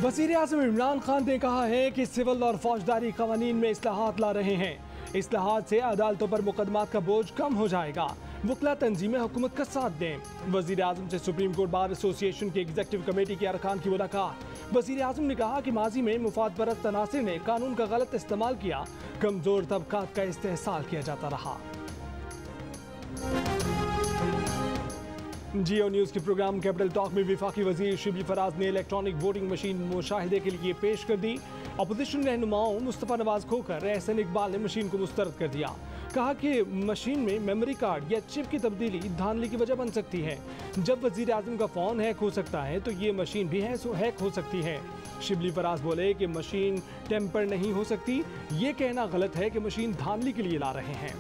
वज़ीर-ए-आज़म इमरान खान ने कहा है कि सिविल और फौजदारी कवानीन में इस्लाहात ला रहे हैं। इस्लाहात से अदालतों पर मुकदमात का बोझ कम हो जाएगा। वकला तंजीमें हुकूमत का साथ दें। वज़ीर-ए-आज़म से सुप्रीम कोर्ट बार एसोसिएशन की एग्जीक्यूटिव कमेटी के अरकान की मुलाकात। वज़ीर-ए-आज़म ने कहा कि माजी में मुफाद परस्त अनासिर ने कानून का गलत इस्तेमाल किया, कमजोर तबकात का इस्तेहसाल किया जाता रहा। जियो न्यूज़ के प्रोग्राम कैपिटल टॉक में वफाकी वजीर शिबली फराज ने इलेक्ट्रॉनिक वोटिंग मशीन मुशाहिदे के लिए पेश कर दी। अपोजिशन रहनुमाओं मुस्तफ़ा नवाज खोकर एहसन इकबाल ने मशीन को मुस्तरद कर दिया। कहा कि मशीन में मेमोरी कार्ड या चिप की तब्दीली धांधली की वजह बन सकती है। जब वजीर आज़म का फ़ोन हैक हो सकता है तो ये मशीन भी हैक हो सकती है। शिबली फराज बोले कि मशीन टेम्पर नहीं हो सकती। ये कहना गलत है कि मशीन धांधली के लिए ला रहे हैं।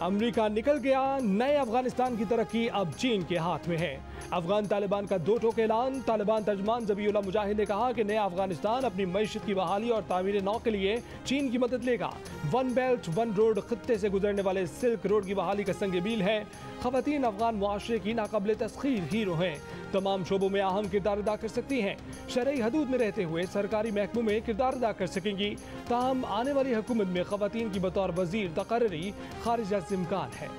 अमेरिका निकल गया, नए अफगानिस्तान की तरक्की अब चीन के हाथ में है। अफगान तालिबान का दो टोक ऐलान। तालिबान तर्जमान ज़बीउल्लाह मुजाहिद ने कहा कि नया अफगानिस्तान अपनी मईशत की बहाली और तामीर नौ के लिए चीन की मदद लेगा। वन बेल्ट वन रोड खत्ते से गुजरने वाले सिल्क रोड की बहाली का संग मील है। ख़वातीन अफगान मुआशरे की नाकाबिले तस्खीर हीरो हैं। तमाम शोबों में अहम किरदार अदा कर सकती हैं। शरई हदूद में रहते हुए सरकारी महकमों में किरदार अदा कर सकेंगी। ताहम आने वाली हुकूमत में ख़वातीन की बतौर वजीर तकर्री खारिजा से इम्कान है।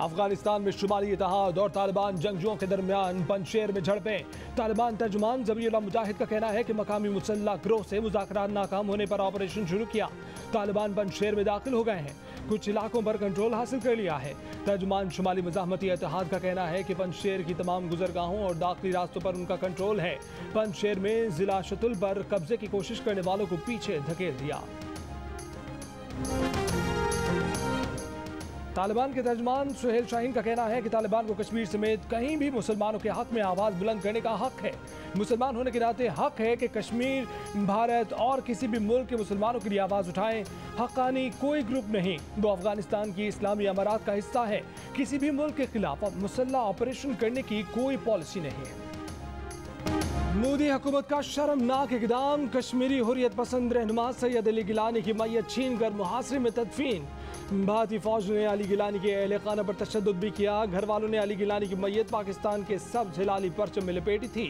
अफगानिस्तान में शुमाली इत्तेहाद और तालिबान जंगजुओं के दरमियान पंजशेर में झड़पें। तालिबान तर्जुमान ज़बीउल्लाह मुजाहिद का कहना है कि मकामी मुसल्लह गिरोह से मुज़ाकरात नाकाम होने पर ऑपरेशन शुरू किया। तालिबान पंजशेर में दाखिल हो गए हैं। कुछ इलाकों पर कंट्रोल हासिल कर लिया है। तर्जुमान शुमाली मज़ाहमती इत्तेहाद का कहना है कि पंजशेर की तमाम गुजरगाहों और दाखिली रास्तों पर उनका कंट्रोल है। पंजशेर में जिला शतुल पर कब्जे की कोशिश करने वालों को पीछे धकेल दिया। तालिबान के तर्जुमान सुहेल शाहीन का कहना है कि तालिबान को कश्मीर समेत कहीं भी मुसलमानों के हक में आवाज़ बुलंद करने का हक है। मुसलमान होने के नाते हक है कि कश्मीर, भारत और किसी भी मुल्क के मुसलमानों के लिए आवाज़ उठाएं। हक्कानी कोई ग्रुप नहीं, वो अफगानिस्तान की इस्लामी अमारात का हिस्सा है। किसी भी मुल्क के खिलाफ मुसल्लह ऑपरेशन करने की कोई पॉलिसी नहीं है। मोदी हुकूमत का शर्मनाक इक़दाम। कश्मीरी हुर्रियत पसंद रहनुमा सैयद अली गिलानी की मैयत छीन कर मुहासरे में तदफीन। भारतीय फौज ने अली गिलानी के अहले खाना पर तशद्दुद भी किया। घर वालों ने अली गिलानी की मैयत पाकिस्तान के सब्ज़ हिलाली परचम में लपेटी थी।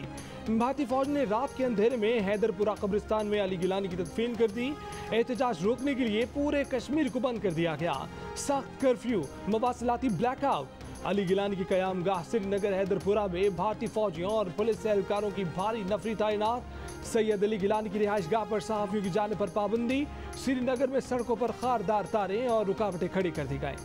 भारतीय फौज ने रात के अंधेरे में हैदरपुरा कब्रिस्तान में अली गिलानी की तदफीन कर दी। एहतजाज रोकने के लिए पूरे कश्मीर को बंद कर दिया गया। सख्त कर्फ्यू, मवासिलाती ब्लैकआउट। अली गिलानी की क़यामगाह श्रीनगर हैदरपुरा में भारतीय फौजियों और पुलिस एहलकारों की भारी नफरी तैनात। सैयद अली गिलानी की रिहाइश गाह पर सहाफ़ियों की जाने पर पाबंदी। श्रीनगर में सड़कों पर खारदार तारें और रुकावटें खड़ी कर दी गई।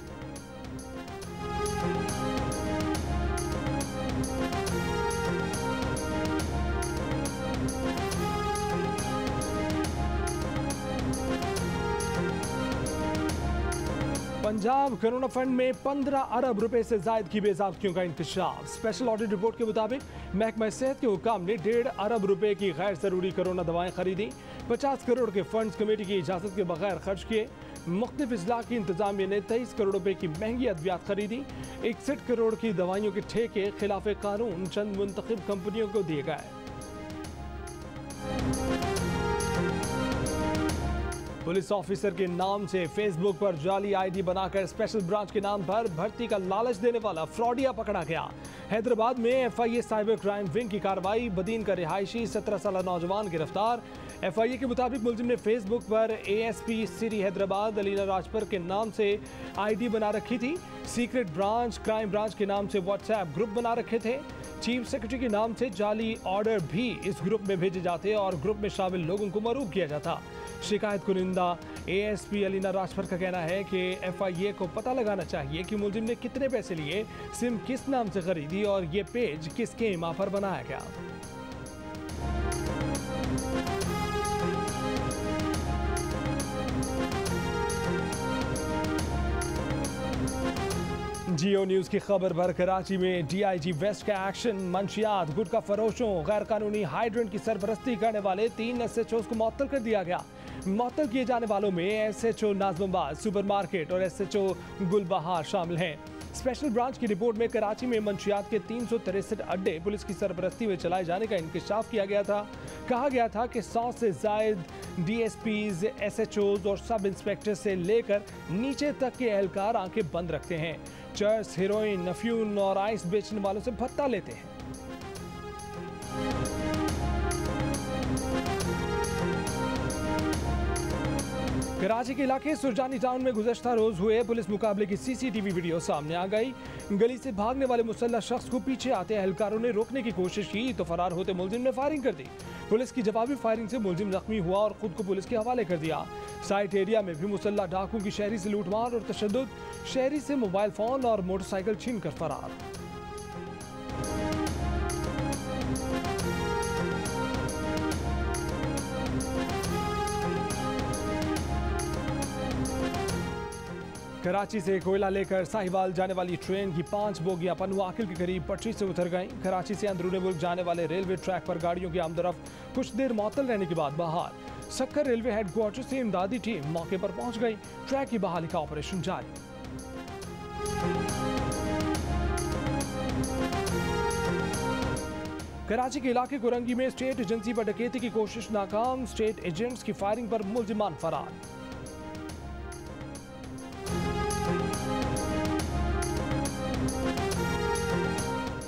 पंजाब कोरोना फंड में 15 अरब रुपए से जायद की बेज़ाब्तियों का इंकशाफ। स्पेशल ऑडिट रिपोर्ट के मुताबिक महकमा सेहत के हुकाम ने 1.5 अरब रुपए की गैर ज़रूरी कोरोना दवाएं खरीदी। 50 करोड़ के फंड्स कमेटी की इजाज़त के बगैर खर्च किए। मुख्तलिफ अजला की इंतजामिया ने 23 करोड़ रुपए की महंगी अद्वियात खरीदी। 61 करोड़ की दवाइयों के ठेके खिलाफ कानून चंद मुंतखब कंपनियों को दिए गए। पुलिस ऑफिसर के नाम से फेसबुक पर जाली आईडी बनाकर स्पेशल ब्रांच के नाम पर भर्ती का लालच देने वाला फ्रॉडिया पकड़ा गया। हैदराबाद में एफआईए साइबर क्राइम विंग की कार्रवाई। बदीन का रिहायशी 17 साल नौजवान गिरफ्तार। एफआईए के मुताबिक मुलजिम ने फेसबुक पर एएसपी सिटी हैदराबाद अलीना राजपर के नाम से आईडी बना रखी थी। सीक्रेट ब्रांच, क्राइम ब्रांच के नाम से व्हाट्सएप ग्रुप बना रखे थे। चीफ सेक्रेटरी के नाम से जाली ऑर्डर भी इस ग्रुप में भेजे जाते और ग्रुप में शामिल लोगों को मरूब किया जाता। शिकायत कुनिंदा एएसपी अलीना राजपर का कहना है कि एफआईए को पता लगाना चाहिए कि मुलजिम ने कितने पैसे लिए, सिम किस नाम से खरीदी और ये पेज किसके इमा पर बनाया गया। जियो न्यूज़ की खबर पर कराची में डीआईजी वेस्ट का एक्शन। मंशियात, गुटखा फरोशों, गैर कानूनी हाइड्रेंट की सरपरस्ती करने वाले 3 SHOs को मुअत्तल कर दिया गया। मुअत्तल किए जाने वालों में SHO नाज़मुबाद सुपरमार्केट और SHO गुलबहार शामिल हैं। स्पेशल ब्रांच की रिपोर्ट में कराची में मंशियात के 363 अड्डे पुलिस की सरपरस्ती में चलाए जाने का इंकशाफ किया गया था। कहा गया था कि 100 से जायद DSPs, SHOs और सब इंस्पेक्टर से लेकर नीचे तक के एहलकार आंखें बंद रखते हैं। चर्स, हेरोइन, अफ्यून और आइस बेचने वालों से भत्ता लेते हैं। कराची के इलाके सुरजानी टाउन में गुज़श्ता रोज हुए पुलिस मुकाबले की CCTV वीडियो सामने आ गई। गली से भागने वाले मुसल्लह शख्स को पीछे आते एहलकारों ने रोकने की कोशिश की तो फरार होते मुलजिम ने फायरिंग कर दी। पुलिस की जवाबी फायरिंग से मुलजिम जख्मी हुआ और खुद को पुलिस के हवाले कर दिया। साइट एरिया में भी मुसल्लह डाकुओं की शहरी से लूटमार और तशद्दुद, शहरी से मोबाइल फोन और मोटरसाइकिल छीन कर फरार। कराची से कोयला लेकर साहिवाल जाने वाली ट्रेन की 5 बोगियां पनवाकिल के करीब पटरी से उतर गईं। कराची से अंदरूनी मुल्क जाने वाले रेलवे ट्रैक पर गाड़ियों की आमदरफ्त कुछ देर मअतल रहने के बाद बहाल। सक्कर रेलवे हेडक्वार्टर से इमदादी टीम मौके पर पहुंच गई। ट्रैक की बहाली का ऑपरेशन जारी। कराची के इलाके कुरंगी में स्टेट एजेंसी पर डकैती की कोशिश नाकाम। स्टेट एजेंट्स की फायरिंग पर मुलजिमान फरार।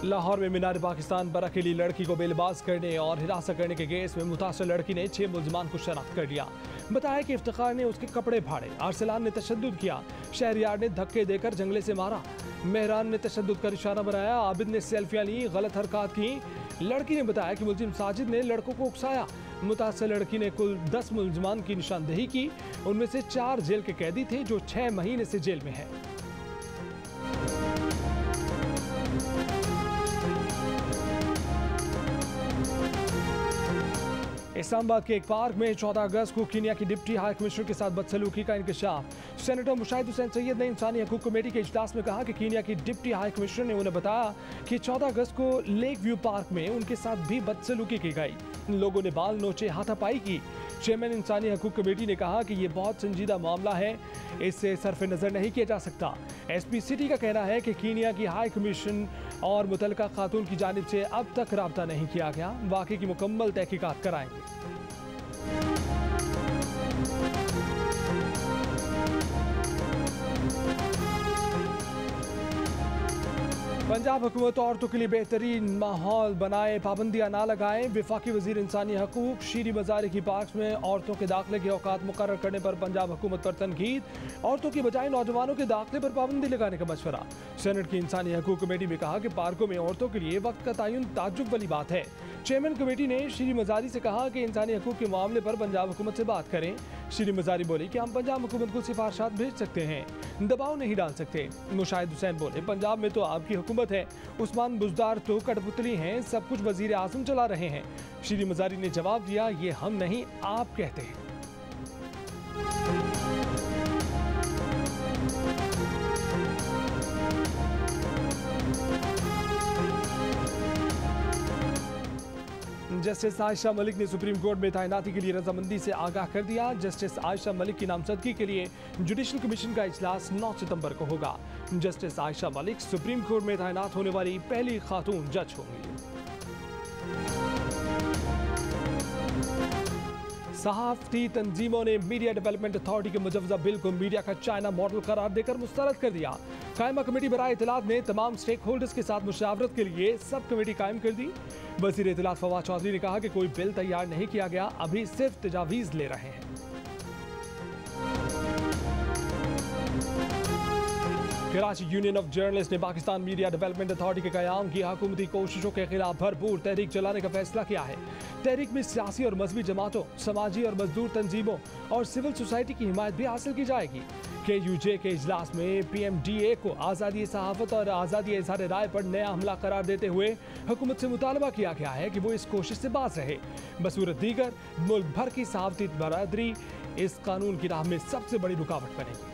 लाहौर में मीनार पाकिस्तान पर अकेली लड़की को बेलबाज करने और हिरासत करने के केस में मुतासर लड़की ने 6 मुलजिमान को शनाख्त कर लिया। बताया कि इफ्तिखार ने उसके कपड़े फाड़े, अरसलान ने तशद्दुद किया, शहरियार ने धक्के देकर जंगले से मारा, मेहरान ने तशद्दुद कर इशारा बनाया, आबिद ने सेल्फियां ली, गलत हरकत की। लड़की ने बताया कि मुलजिम साजिद ने लड़कों को उकसाया। मुतासर लड़की ने कुल 10 मुलजिमान की निशानदेही की। उनमें से 4 जेल के कैदी थे जो 6 महीने से जेल में है। इस्लामाबाद के एक पार्क में 14 अगस्त को कीनिया की डिप्टी हाई कमिश्नर के साथ बदसलूकी का इंकशाफ। सेनेटर मुशाहिद हुसैन सैयद ने इंसानी हकूक कमेटी के इजलास में कहा कि कीनिया की डिप्टी हाई कमिश्नर ने उन्हें बताया कि 14 अगस्त को लेक व्यू पार्क में उनके साथ भी बदसलूकी की गई। लोगों ने बाल नोचे, हाथापाई की। चेयरमैन इंसानी हकूक कमेटी ने कहा कि ये बहुत संजीदा मामला है, इससे सरफ नज़र नहीं किया जा सकता। SP सिटी का कहना है कि कीनिया की हाई कमीशन और मुतलका खातून की जानिब से अब तक राब्ता नहीं किया गया। वाक़े की मुकम्मल तहकीकात कराएंगे। पंजाब हुकूमत औरतों के लिए बेहतरीन माहौल बनाए, पाबंदियां ना लगाएं। वफाकी वजीर इंसानी हकूक शीरी मज़ारी की पार्क में औरतों के दाखिले के औकात मुकर्रर करने पर पंजाब हुकूमत पर तनकीद। औरतों की बजाय नौजवानों के दाखिले पर पाबंदी लगाने का मशवरा। सेनेट की इंसानी हकूक कमेटी में कहा कि पार्कों में औरतों के लिए वक्त का तयन ताज्जुब वाली बात है। चेयरमैन कमेटी ने शीरी मज़ारी से कहा कि इंसानी हकूक के मामले पर पंजाब हुकूमत से बात करें। शीरी मज़ारी बोली कि हम पंजाब हुकूमत को सिफारिशात भेज सकते हैं, दबाव नहीं डाल सकते। मुशाहिद हुसैन बोले पंजाब में तो आपकी हुकूमत है, उस्मान बुज़दार तो कठपुतली हैं, सब कुछ वजीर आज़म चला रहे हैं। शीरी मज़ारी ने जवाब दिया, ये हम नहीं आप कहते हैं। जस्टिस आयशा मलिक ने सुप्रीम कोर्ट में तैनाती के लिए रजामंदी से आगाह कर दिया। जस्टिस आयशा मलिक की नामजदगी के लिए जुडिशल कमीशन का इजलास 9 सितंबर को होगा। Justice Ayesha Malik supreme court में तैनात होने वाली पहली खातून जज होंगी। सहाफ़ती तंजीमों ने मीडिया डेवलपमेंट अथॉरिटी के मुजवजा बिल को मीडिया का चाइना मॉडल करार देकर मुस्तरद कर दिया। कायमा कमेटी बराए इत्तलात ने तमाम स्टेक होल्डर्स के साथ मुशावरत के लिए सब कमेटी कायम कर दी। वज़ीर इत्तलात फवाद चौधरी ने कहा कि कोई बिल तैयार नहीं किया गया, अभी सिर्फ तजावीज़ ले रहे हैं। कराची यूनियन ऑफ जर्नलिस्ट ने पाकिस्तान मीडिया डेवलपमेंट अथॉरिटी के क़याम की हुकूमती कोशिशों के खिलाफ भरपूर तहरीक चलाने का फैसला किया है। तहरीक में सियासी और मजहबी जमातों, समाजी और मजदूर तंजीमों और सिविल सोसाइटी की हिमायत भी हासिल की जाएगी। KUJ के इजलास में PMDA को आज़ादी सहाफ़त और आज़ादी इज़हार राय पर नया हमला करार देते हुए हुकूमत से मुतालबा किया गया है कि वो इस कोशिश से बाज रहे। बसूरत दीगर मुल्क भर की सहाफ़ती बरादरी इस कानून की राह में सबसे बड़ी रुकावट बनेगी।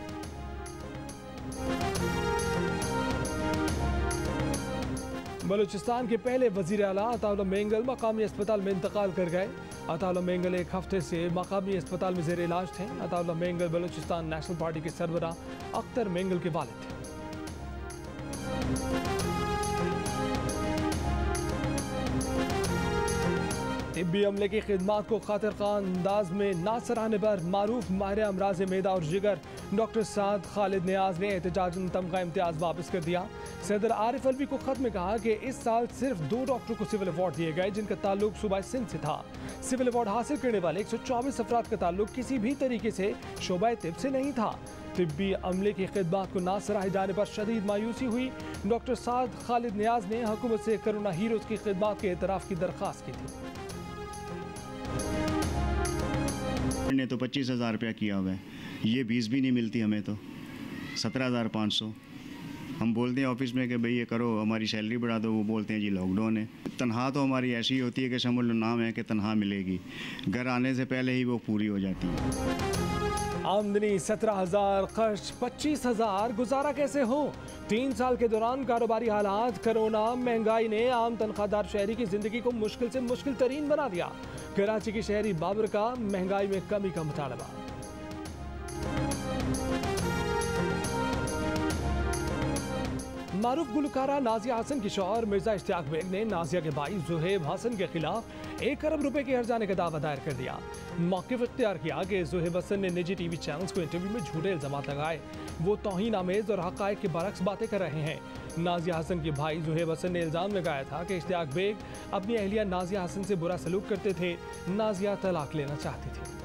बलूचिस्तान के पहले वज़ीर आला अताउल्लाह मेंगल मकामी अस्पताल में इंतकाल कर गए। अताउल्लाह मेंगल एक हफ्ते से मकामी अस्पताल में ज़ेर इलाज थे। अताउल्लाह मेंगल बलूचिस्तान नेशनल पार्टी के सरबराह अख्तर मेंगल के वालिद थे। तिब्बी अमले की खिदमात को खातिर खान अंदाज में ना सराहने पर मारूफ माहिर अमराज मैदा और जिगर डॉक्टर साद खालिद नियाज ने एहतजाजन तमगा इम्तियाज वापस कर दिया। सदर आरिफ अलवी को खत में कहा कि इस साल सिर्फ 2 डॉक्टरों को सिविल अवार्ड दिए गए जिनका ताल्लुक सूबा सिंध से था। सिविल अवार्ड हासिल करने वाले 124 अफराद का ताल्लुक किसी भी तरीके से शोबा तिब से नहीं था। तिब्बी अमले की खिदमात को ना सराहे जाने पर शदीद मायूसी हुई। डॉक्टर साद खालिद नियाज ने हुकूमत से कोरोना हीरोज की खिदमात के एतराफ़ की दरख्वास्त की थी। ने तो 25,000 रुपया किया हुआ है, ये 20 भी नहीं मिलती हमें तो 17,500। हम बोलते हैं ऑफिस में कि भाई ये करो हमारी सैलरी बढ़ा दो, वो बोलते हैं जी लॉकडाउन है। तनख्वाह तो हमारी ऐसी होती है कि समझ लो नाम है कि तनख्वाह मिलेगी, घर आने से पहले ही वो पूरी हो जाती है। आमदनी 17,000, खर्च 25,000, गुजारा कैसे हो? 3 साल के दौरान कारोबारी हालात, कोरोना, महंगाई ने आम तनख्वाहदार शहरी की जिंदगी को मुश्किल से मुश्किल तरीन बना दिया। कराची की शहरी बाबर का महंगाई में कमी का मुतालबा। मारूफ गुलकारा नाजिया हसन की शौहर मिर्जा इश्तियाक बेग ने नाजिया के भाई जुहेब हसन के खिलाफ 1 अरब रुपए के हर्जाने का दावा दायर कर दिया। मौक़िफ़ इख्तियार किया कि जुहेब हसन ने निजी टीवी चैनल्स को इंटरव्यू में झूठे इल्जाम लगाए। वो तौहीन आमेज और हक़ाइक़ के बरक्स बातें कर रहे हैं। नाजिया हसन के भाई जुहेब हसन ने इल्ज़ाम लगाया था कि इश्तियाक बेग अपनी अहलिया नाजिया हसन से बुरा सलूक करते थे। नाजिया तलाक लेना चाहती थी।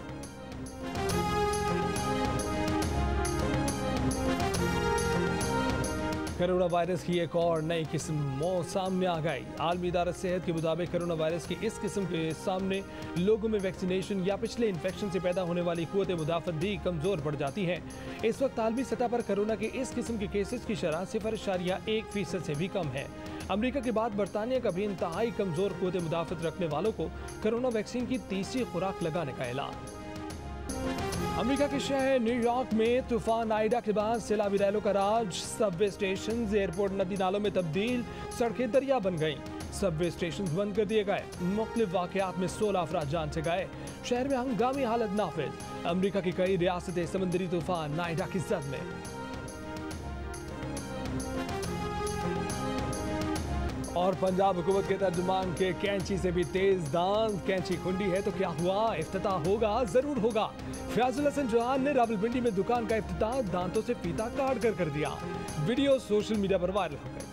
कोरोना वायरस की एक और नई किस्म सामने आ गई। आलमी इदारा सेहत के मुताबिक कोरोना वायरस की इस किस्म के सामने लोगों में वैक्सीनेशन या पिछले इन्फेक्शन से पैदा होने वाली क़ुव्वत मुदाफ़त भी कमज़ोर पड़ जाती है। इस वक्त आलमी सतह पर कोरोना के इस किस्म के केसेस की शरह 0.1% से भी कम है। अमेरिका के बाद बरतानिया का भी इंतहाई कमज़ोर क़ुव्वत मुदाफ़त रखने वालों को कोरोना वैक्सीन की तीसरी खुराक लगाने का ऐलान। अमेरिका के शहर न्यूयॉर्क में तूफान आइडा के बाद सैलाबी रैलों का राज। सबवे स्टेशन, एयरपोर्ट नदी नालों में तब्दील, सड़कें दरिया बन गईं। सबवे स्टेशन बंद कर दिए गए। मुख्तलिफ वाक़यात में 16 अफराद जान से गए। शहर में हंगामी हालत नाफिज। अमेरिका की कई रियासतें समुद्री तूफान आइडा की जद में। और पंजाब हुकूमत के तर्जुमान के कैंची से भी तेज दांत। कैंची खुंडी है तो क्या हुआ, इफ्तिताह होगा, जरूर होगा। फयाजुल हसन चौहान ने रावलपिंडी में दुकान का इफ्तिताह दांतों से फीता काट कर दिया। वीडियो सोशल मीडिया पर वायरल हो गए।